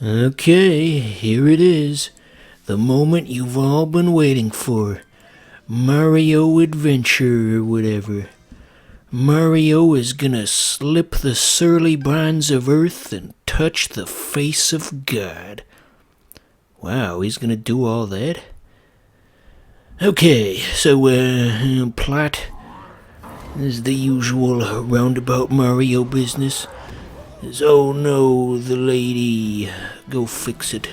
Okay, here it is. The moment you've all been waiting for. Mario Adventure or whatever. Mario is gonna slip the surly bonds of Earth and touch the face of God. Wow, he's gonna do all that? Okay, so, plot is the usual roundabout Mario business. Oh no, the lady. Go fix it.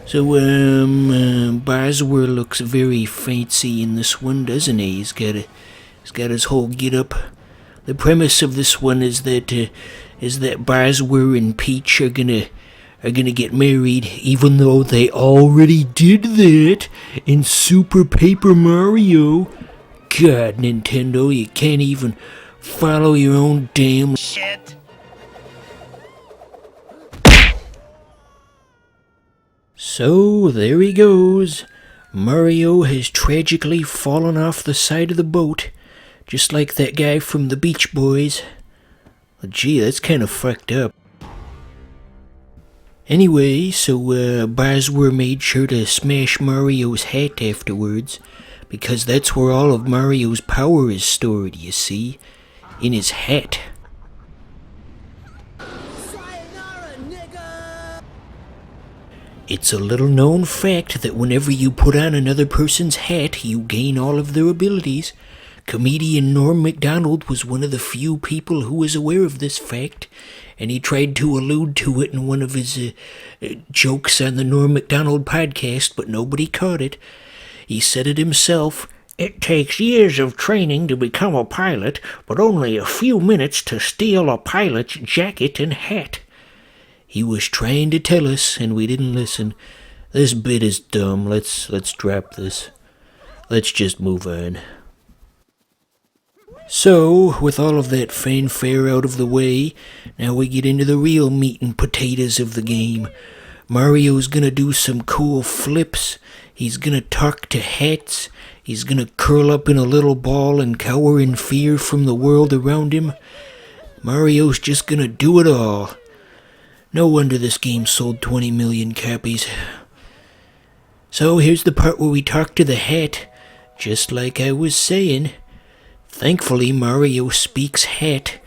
So, Bowser looks very fancy in this one, doesn't he? He's got his whole get-up. The premise of this one is that Bowser and Peach are gonna get married, even though they already did that in Super Paper Mario. God, Nintendo, you can't even follow your own damn shit. So, there he goes. Mario has tragically fallen off the side of the boat, just like that guy from the Beach Boys. Well, gee, that's kind of fucked up. Anyway, so Bowser made sure to smash Mario's hat afterwards, because that's where all of Mario's power is stored, you see, in his hat. It's a little known fact that whenever you put on another person's hat, you gain all of their abilities. Comedian Norm Macdonald was one of the few people who was aware of this fact, and he tried to allude to it in one of his jokes on the Norm Macdonald podcast, but nobody caught it. He said it himself. It takes years of training to become a pilot, but only a few minutes to steal a pilot's jacket and hat. He was trying to tell us, and we didn't listen. This bit is dumb. Let's drop this. Let's just move on. So, with all of that fanfare out of the way, now we get into the real meat and potatoes of the game. Mario's gonna do some cool flips. He's gonna talk to hats. He's gonna curl up in a little ball and cower in fear from the world around him. Mario's just gonna do it all. No wonder this game sold 20 million copies. So here's the part where we talk to the hat, just like I was saying. Thankfully, Mario speaks hat,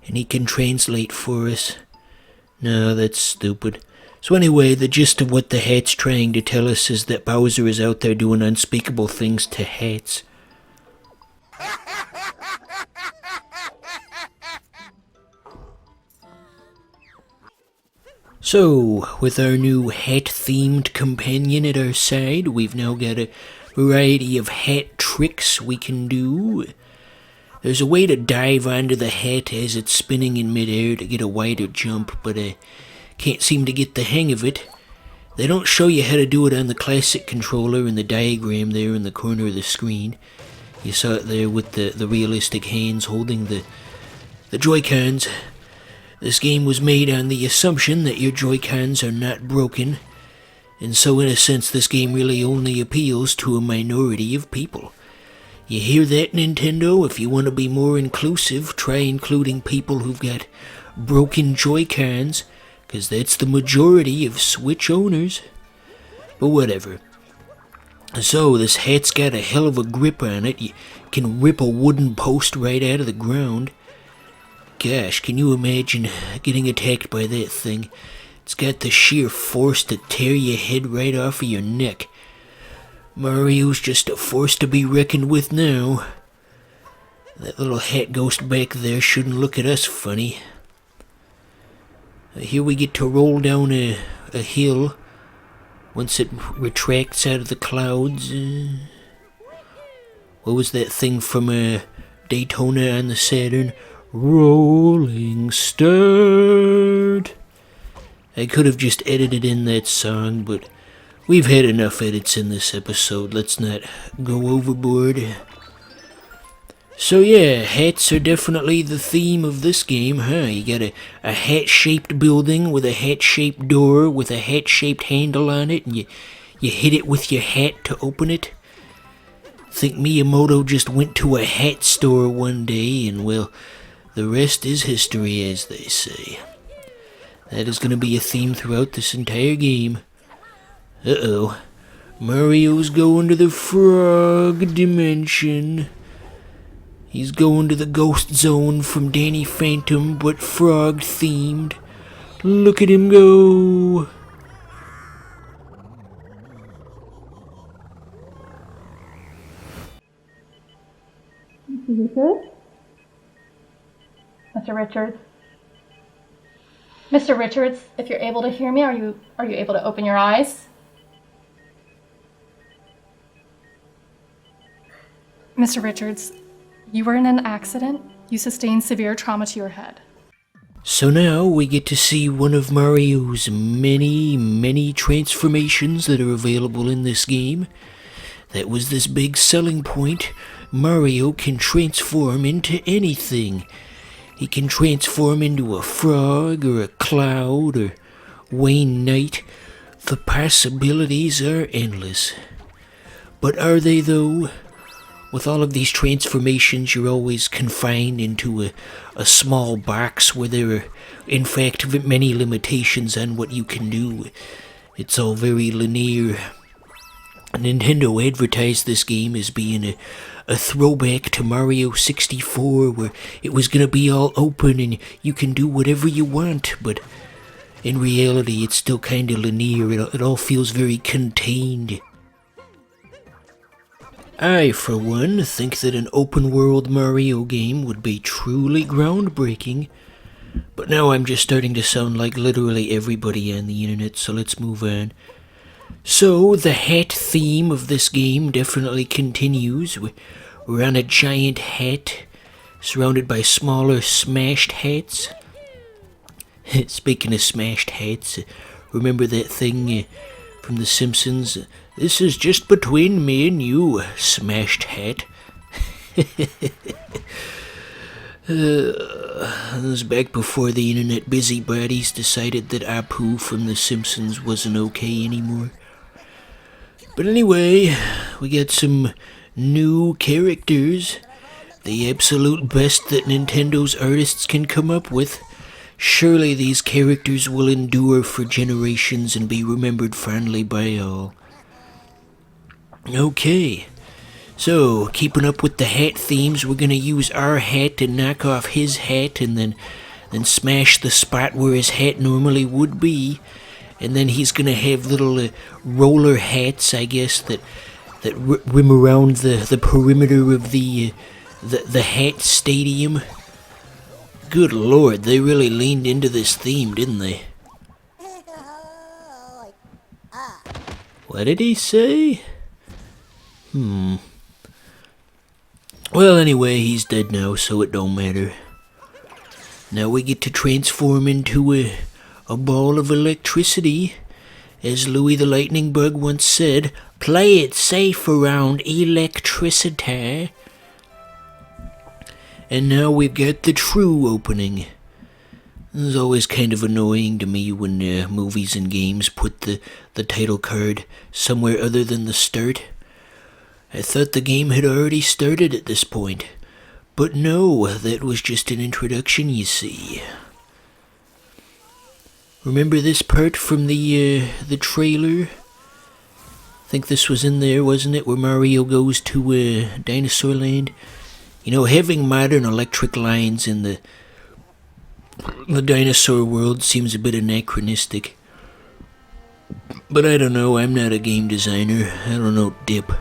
and he can translate for us. No, that's stupid. So anyway, the gist of what the hat's trying to tell us is that Bowser is out there doing unspeakable things to hats. So, with our new hat-themed companion at our side, we've now got a variety of hat tricks we can do. There's a way to dive onto the hat as it's spinning in midair to get a wider jump, but I can't seem to get the hang of it. They don't show you how to do it on the classic controller in the diagram there in the corner of the screen. You saw it there with the realistic hands holding the Joy-Cons. This game was made on the assumption that your Joy-Cons are not broken, and so in a sense this game really only appeals to a minority of people. You hear that, Nintendo? If you want to be more inclusive, try including people who've got broken Joy-Cons, because that's the majority of Switch owners. But whatever. So, this hat's got a hell of a grip on it. You can rip a wooden post right out of the ground. Gosh, can you imagine getting attacked by that thing? It's got the sheer force to tear your head right off of your neck. Mario's just a force to be reckoned with now. That little hat ghost back there shouldn't look at us funny. Here we get to roll down a hill once it retracts out of the clouds. What was that thing from Daytona on the Saturn? Rolling Start. I could have just edited in that song, but we've had enough edits in this episode. Let's not go overboard. So yeah, hats are definitely the theme of this game, huh? You got a hat-shaped building with a hat-shaped door with a hat-shaped handle on it, and you hit it with your hat to open it. Think Miyamoto just went to a hat store one day, and well, the rest is history, as they say. That is going to be a theme throughout this entire game. Uh-oh. Mario's going to the frog dimension. He's going to the ghost zone from Danny Phantom, but frog themed. Look at him go. Mr. Richards? Mr. Richards, if you're able to hear me, are you able to open your eyes? Mr. Richards, you were in an accident. You sustained severe trauma to your head. So now we get to see one of Mario's many transformations that are available in this game. That was this big selling point. Mario can transform into anything. He can transform into a frog or a cloud or Wayne Knight. The possibilities are endless. But are they though? With all of these transformations, you're always confined into a small box where there are, in fact, many limitations on what you can do. It's all very linear. Nintendo advertised this game as being a throwback to Mario 64, where it was going to be all open and you can do whatever you want, but in reality it's still kind of linear. It all feels very contained. I, for one, think that an open-world Mario game would be truly groundbreaking. But now I'm just starting to sound like literally everybody on the internet, so let's move on. So, the hat theme of this game definitely continues. We're on a giant hat, surrounded by smaller smashed hats. Speaking of smashed hats, remember that thing from The Simpsons? This is just between me and you, smashed hat. This was back before the internet busybodies decided that Apu from The Simpsons wasn't okay anymore. But anyway, we got some new characters. The absolute best that Nintendo's artists can come up with. Surely these characters will endure for generations and be remembered fondly by all. Okay, so keeping up with the hat themes, we're gonna use our hat to knock off his hat and then smash the spot where his hat normally would be. And then he's gonna have little roller hats, I guess, that rim around the perimeter of the hat stadium. Good lord, they really leaned into this theme, didn't they? What did he say? Well, anyway, he's dead now, so it don't matter. Now we get to transform into a ball of electricity. As Louis the Lightning Bug once said, play it safe around electricity. And now we've got the true opening. It's always kind of annoying to me when movies and games put the title card somewhere other than the start. I thought the game had already started at this point. But no, that was just an introduction, you see. Remember this part from the trailer? I think this was in there, wasn't it? Where Mario goes to Dinosaur Land. You know, having modern electric lines in the dinosaur world seems a bit anachronistic. But I don't know, I'm not a game designer. I don't know dip.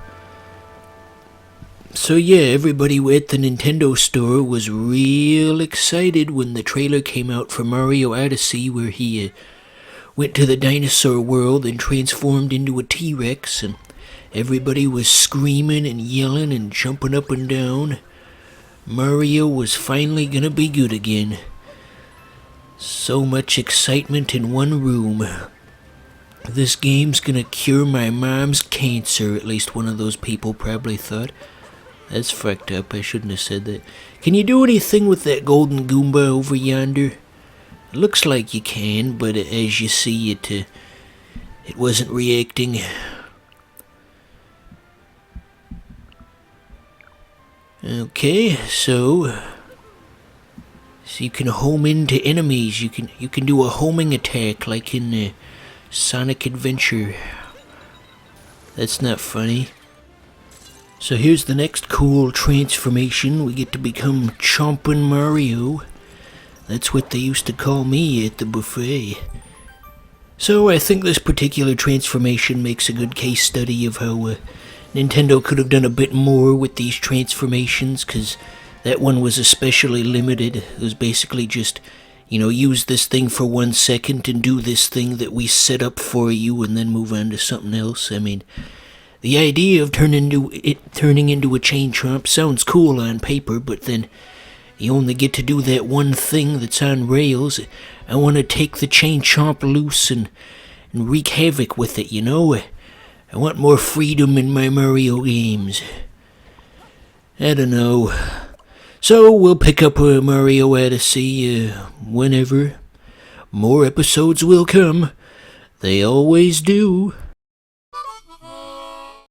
So yeah, everybody at the Nintendo store was real excited when the trailer came out for Mario Odyssey, where he went to the dinosaur world and transformed into a T-Rex, and everybody was screaming and yelling and jumping up and down. Mario was finally gonna be good again. So much excitement in one room. This game's gonna cure my mom's cancer, at least one of those people probably thought. That's fucked up, I shouldn't have said that. Can you do anything with that golden Goomba over yonder? It looks like you can, but as you see, it wasn't reacting. Okay, so So you can home into enemies. You can do a homing attack like in Sonic Adventure. That's not funny. So here's the next cool transformation. We get to become Chompin' Mario. That's what they used to call me at the buffet. So I think this particular transformation makes a good case study of how Nintendo could have done a bit more with these transformations, because that one was especially limited. It was basically just, use this thing for 1 second and do this thing that we set up for you and then move on to something else. I mean, the idea of turning into a chain chomp sounds cool on paper, but then you only get to do that one thing that's on rails. I want to take the chain chomp loose and wreak havoc with it, I want more freedom in my Mario games. I don't know. So we'll pick up Mario Odyssey whenever. More episodes will come. They always do.